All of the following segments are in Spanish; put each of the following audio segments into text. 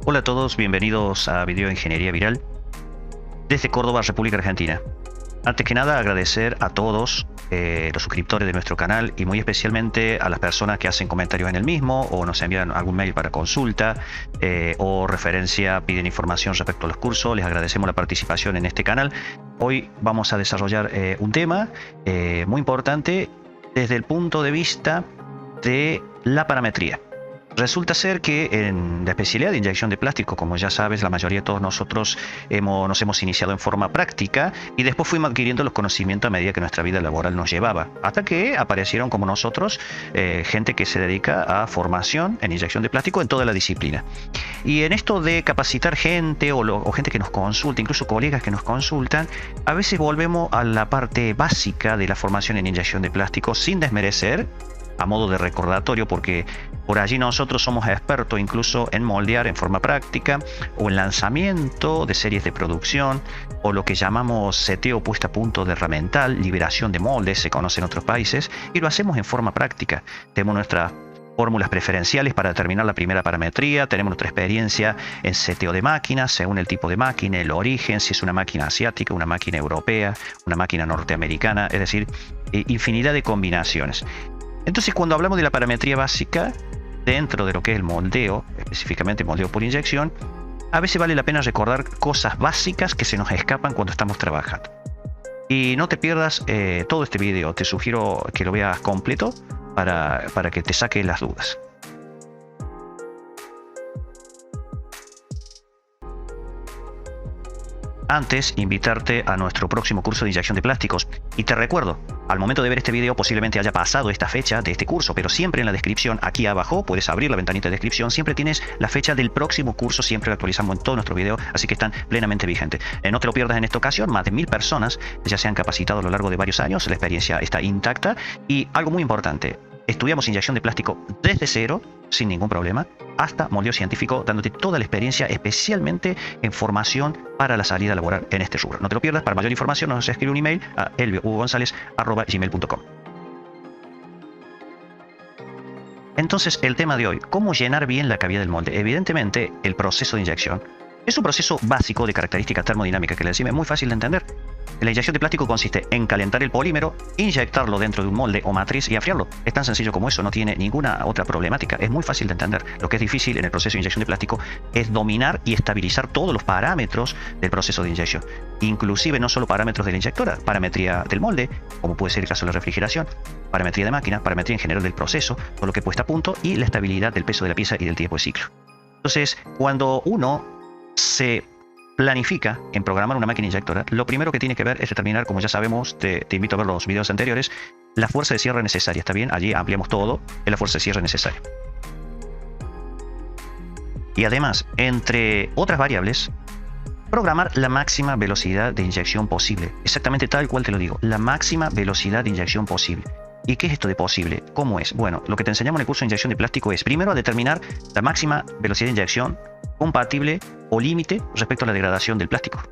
Hola a todos, bienvenidos a Bioingeniería Viral desde Córdoba, República Argentina. Antes que nada, agradecer a todos los suscriptores de nuestro canal y muy especialmente a las personas que hacen comentarios en el mismo o nos envían algún mail para consulta o referencia, piden información respecto a los cursos. Les agradecemos la participación en este canal. Hoy vamos a desarrollar un tema muy importante desde el punto de vista de la parametría. Resulta ser que en la especialidad de inyección de plástico, como ya sabes, la mayoría de todos nosotros nos hemos iniciado en forma práctica y después fuimos adquiriendo los conocimientos a medida que nuestra vida laboral nos llevaba, hasta que aparecieron como nosotros gente que se dedica a formación en inyección de plástico en toda la disciplina. Y en esto de capacitar gente o gente que nos consulta, incluso colegas que nos consultan, a veces volvemos a la parte básica de la formación en inyección de plástico sin desmerecer, a modo de recordatorio, porque por allí nosotros somos expertos incluso en moldear en forma práctica o en lanzamiento de series de producción o lo que llamamos seteo, puesta a punto de herramental, liberación de moldes, se conoce en otros países, y lo hacemos en forma práctica. Tenemos nuestras fórmulas preferenciales para determinar la primera parametría, tenemos nuestra experiencia en seteo de máquinas según el tipo de máquina, el origen, si es una máquina asiática, una máquina europea, una máquina norteamericana, es decir, infinidad de combinaciones. Entonces, cuando hablamos de la parametría básica dentro de lo que es el moldeo, específicamente moldeo por inyección, a veces vale la pena recordar cosas básicas que se nos escapan cuando estamos trabajando. Y no te pierdas todo este video, te sugiero que lo veas completo para que te saque las dudas. Antes, invitarte a nuestro próximo curso de inyección de plásticos. Y te recuerdo, al momento de ver este video posiblemente haya pasado esta fecha de este curso, pero siempre en la descripción, aquí abajo, puedes abrir la ventanita de descripción, siempre tienes la fecha del próximo curso, siempre lo actualizamos en todos nuestros videos, así que están plenamente vigentes. No te lo pierdas en esta ocasión, más de 1000 personas ya se han capacitado a lo largo de varios años, la experiencia está intacta y algo muy importante, estudiamos inyección de plástico desde cero, sin ningún problema, hasta moldeo científico, dándote toda la experiencia, especialmente en formación para la salida laboral en este rubro. No te lo pierdas. Para mayor información nos escribe un email a elviohugogonzalez@gmail.com. Entonces, el tema de hoy, ¿cómo llenar bien la cavidad del molde? Evidentemente, el proceso de inyección es un proceso básico de característica termodinámica que le decimos es muy fácil de entender. La inyección de plástico consiste en calentar el polímero, inyectarlo dentro de un molde o matriz y enfriarlo. Es tan sencillo como eso, no tiene ninguna otra problemática, es muy fácil de entender. Lo que es difícil en el proceso de inyección de plástico es dominar y estabilizar todos los parámetros del proceso de inyección. Inclusive no solo parámetros de la inyectora, parametría del molde, como puede ser el caso de la refrigeración, parametría de máquina, parametría en general del proceso, todo lo que puesta a punto y la estabilidad del peso de la pieza y del tiempo de ciclo. Entonces, cuando uno se planifica en programar una máquina inyectora, lo primero que tiene que ver es determinar, como ya sabemos, te invito a ver los videos anteriores, la fuerza de cierre necesaria. ¿Está bien? Allí ampliamos todo, es la fuerza de cierre necesaria. Y además, entre otras variables, programar la máxima velocidad de inyección posible. Exactamente tal cual te lo digo, la máxima velocidad de inyección posible. ¿Y qué es esto de posible? ¿Cómo es? Bueno, lo que te enseñamos en el curso de inyección de plástico es primero a determinar la máxima velocidad de inyección compatible o límite respecto a la degradación del plástico.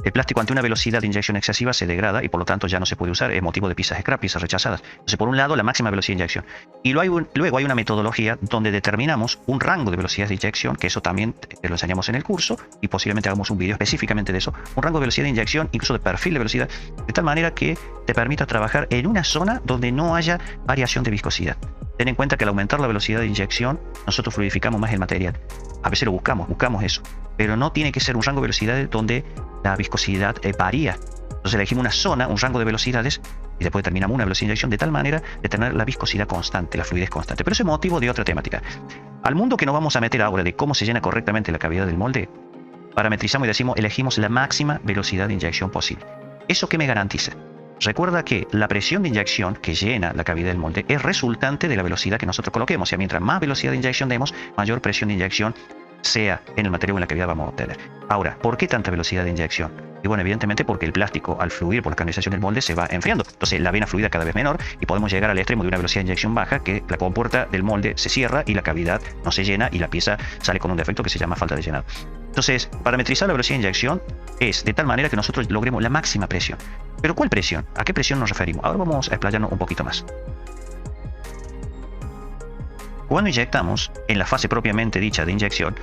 El plástico ante una velocidad de inyección excesiva se degrada y por lo tanto ya no se puede usar, es motivo de piezas scrap, piezas rechazadas. Entonces, por un lado, la máxima velocidad de inyección. Y luego hay una metodología donde determinamos un rango de velocidades de inyección, que eso también te lo enseñamos en el curso y posiblemente hagamos un video específicamente de eso. Un rango de velocidad de inyección, incluso de perfil de velocidad, de tal manera que te permita trabajar en una zona donde no haya variación de viscosidad. Ten en cuenta que al aumentar la velocidad de inyección, nosotros fluidificamos más el material. A veces lo buscamos eso, pero no tiene que ser un rango de velocidades donde la viscosidad varía. Entonces elegimos una zona, un rango de velocidades, y después determinamos una velocidad de inyección de tal manera de tener la viscosidad constante, la fluidez constante. Pero eso es motivo de otra temática. Al mundo que nos vamos a meter ahora de cómo se llena correctamente la cavidad del molde, parametrizamos y decimos, elegimos la máxima velocidad de inyección posible. ¿Eso qué me garantiza? Recuerda que la presión de inyección que llena la cavidad del molde es resultante de la velocidad que nosotros coloquemos. O sea, mientras más velocidad de inyección demos, mayor presión de inyección sea en el material o en la cavidad vamos a obtener. Ahora, ¿por qué tanta velocidad de inyección? Y bueno, evidentemente porque el plástico al fluir por la canalización del molde se va enfriando. Entonces la vena fluida cada vez menor y podemos llegar al extremo de una velocidad de inyección baja que la compuerta del molde se cierra y la cavidad no se llena y la pieza sale con un defecto que se llama falta de llenado. Entonces, parametrizar la velocidad de inyección es de tal manera que nosotros logremos la máxima presión. ¿Pero cuál presión? ¿A qué presión nos referimos? Ahora vamos a explayarnos un poquito más. Cuando inyectamos, en la fase propiamente dicha de inyección,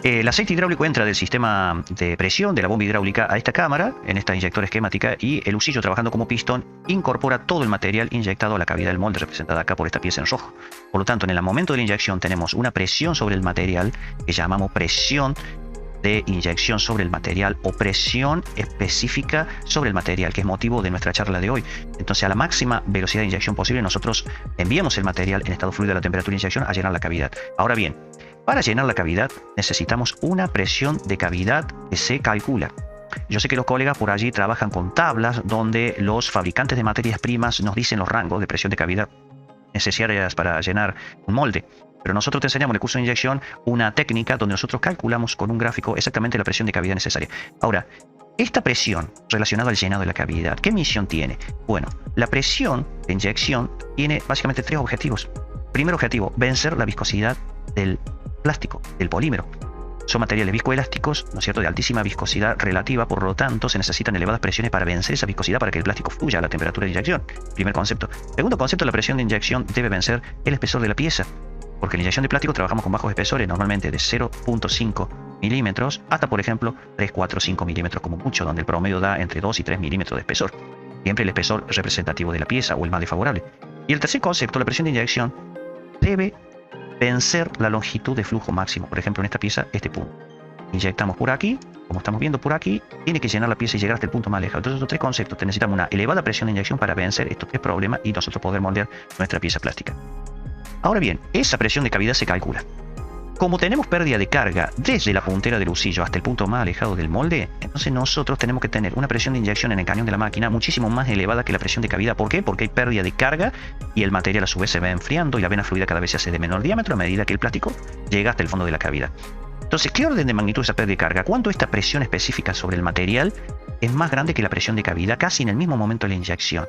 El aceite hidráulico entra del sistema de presión de la bomba hidráulica a esta cámara, en esta inyectora esquemática, y el usillo, trabajando como pistón, incorpora todo el material inyectado a la cavidad del molde, representada acá por esta pieza en rojo. Por lo tanto, en el momento de la inyección tenemos una presión sobre el material que llamamos presión de inyección sobre el material o presión específica sobre el material, que es motivo de nuestra charla de hoy. Entonces, a la máxima velocidad de inyección posible, nosotros enviamos el material en estado fluido a la temperatura de inyección a llenar la cavidad. Ahora bien, para llenar la cavidad necesitamos una presión de cavidad que se calcula. Yo sé que los colegas por allí trabajan con tablas donde los fabricantes de materias primas nos dicen los rangos de presión de cavidad necesarias para llenar un molde. Pero nosotros te enseñamos en el curso de inyección una técnica donde nosotros calculamos con un gráfico exactamente la presión de cavidad necesaria. Ahora, esta presión relacionada al llenado de la cavidad, ¿qué misión tiene? Bueno, la presión de inyección tiene básicamente tres objetivos. Primer objetivo, vencer la viscosidad del plástico, del polímero. Son materiales viscoelásticos, ¿no es cierto?, de altísima viscosidad relativa, por lo tanto se necesitan elevadas presiones para vencer esa viscosidad para que el plástico fluya a la temperatura de inyección. Primer concepto. Segundo concepto, la presión de inyección debe vencer el espesor de la pieza, porque en la inyección de plástico trabajamos con bajos espesores, normalmente de 0.5 milímetros hasta, por ejemplo, 3, 4, 5 milímetros como mucho, donde el promedio da entre 2 y 3 milímetros de espesor. Siempre el espesor representativo de la pieza o el más desfavorable. Y el tercer concepto, la presión de inyección debe vencer la longitud de flujo máximo. Por ejemplo, en esta pieza, este punto. Inyectamos por aquí, como estamos viendo por aquí, tiene que llenar la pieza y llegar hasta el punto más lejano. Entonces, estos tres conceptos, necesitamos una elevada presión de inyección para vencer estos tres problemas y nosotros poder moldear nuestra pieza plástica. Ahora bien, esa presión de cavidad se calcula. Como tenemos pérdida de carga desde la puntera del usillo hasta el punto más alejado del molde, entonces nosotros tenemos que tener una presión de inyección en el cañón de la máquina muchísimo más elevada que la presión de cavidad. ¿Por qué? Porque hay pérdida de carga y el material a su vez se va enfriando y la vena fluida cada vez se hace de menor diámetro a medida que el plástico llega hasta el fondo de la cavidad. Entonces, ¿qué orden de magnitud es esa pérdida de carga? ¿Cuánto esta presión específica sobre el material es más grande que la presión de cavidad casi en el mismo momento de la inyección?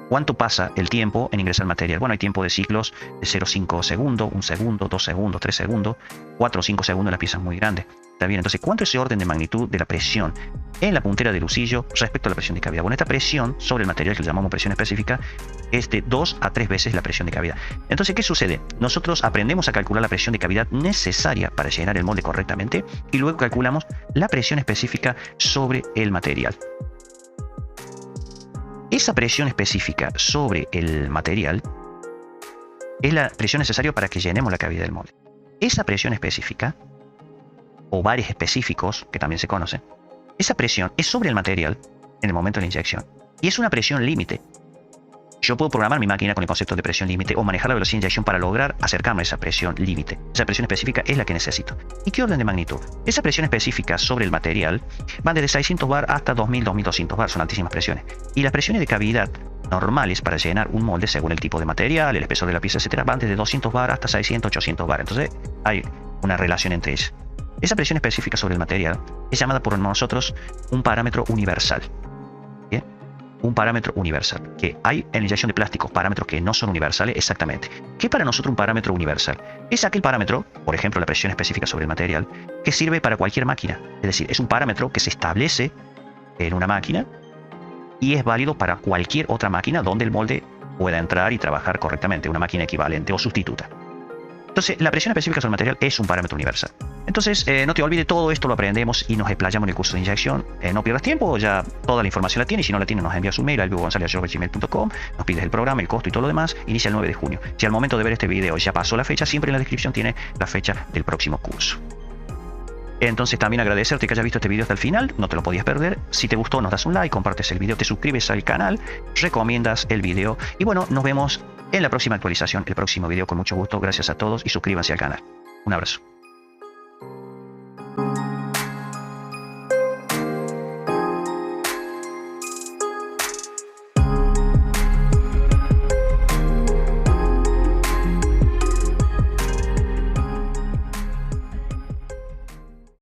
¿Cuánto pasa el tiempo en ingresar material? Bueno, hay tiempo de ciclos de 0,5 segundos, 1 segundo, 2 segundos, 3 segundos, 4 o 5 segundos, la pieza es muy grande. ¿Está bien? Entonces, ¿cuánto es ese orden de magnitud de la presión en la puntera del usillo respecto a la presión de cavidad? Bueno, esta presión sobre el material, que le llamamos presión específica, es de 2 a 3 veces la presión de cavidad. Entonces, ¿qué sucede? Nosotros aprendemos a calcular la presión de cavidad necesaria para llenar el molde correctamente y luego calculamos la presión específica sobre el material. Esa presión específica sobre el material es la presión necesaria para que llenemos la cavidad del molde. Esa presión específica, o bares específicos, que también se conocen, esa presión es sobre el material en el momento de la inyección. Y es una presión límite. Yo puedo programar mi máquina con el concepto de presión límite o manejar la velocidad de inyección para lograr acercarme a esa presión límite. Esa presión específica es la que necesito. ¿Y qué orden de magnitud? Esa presión específica sobre el material van desde 600 bar hasta 2000, 2200 bar. Son altísimas presiones. Y las presiones de cavidad normales para llenar un molde según el tipo de material, el espesor de la pieza, etcétera, van desde 200 bar hasta 600, 800 bar. Entonces hay una relación entre ellas. Esa presión específica sobre el material es llamada por nosotros un parámetro universal. ¿Bien? Un parámetro universal. Que hay en la inyección de plásticos parámetros que no son universales exactamente. ¿Qué es para nosotros un parámetro universal? Es aquel parámetro, por ejemplo la presión específica sobre el material, que sirve para cualquier máquina. Es decir, es un parámetro que se establece en una máquina y es válido para cualquier otra máquina donde el molde pueda entrar y trabajar correctamente, una máquina equivalente o sustituta. Entonces, la presión específica sobre el material es un parámetro universal. Entonces, no te olvides, todo esto lo aprendemos y nos explayamos en el curso de inyección. No pierdas tiempo, ya toda la información la tienes. Si no la tienes, nos envías un mail al vivogonzalez@gmail.com, nos pides el programa, el costo y todo lo demás. Inicia el 9 de junio. Si al momento de ver este video ya pasó la fecha, siempre en la descripción tiene la fecha del próximo curso. Entonces, también agradecerte que hayas visto este video hasta el final, no te lo podías perder. Si te gustó, nos das un like, compartes el video, te suscribes al canal, recomiendas el video y bueno, nos vemos en la próxima actualización, el próximo video con mucho gusto. Gracias a todos y suscríbanse al canal. Un abrazo.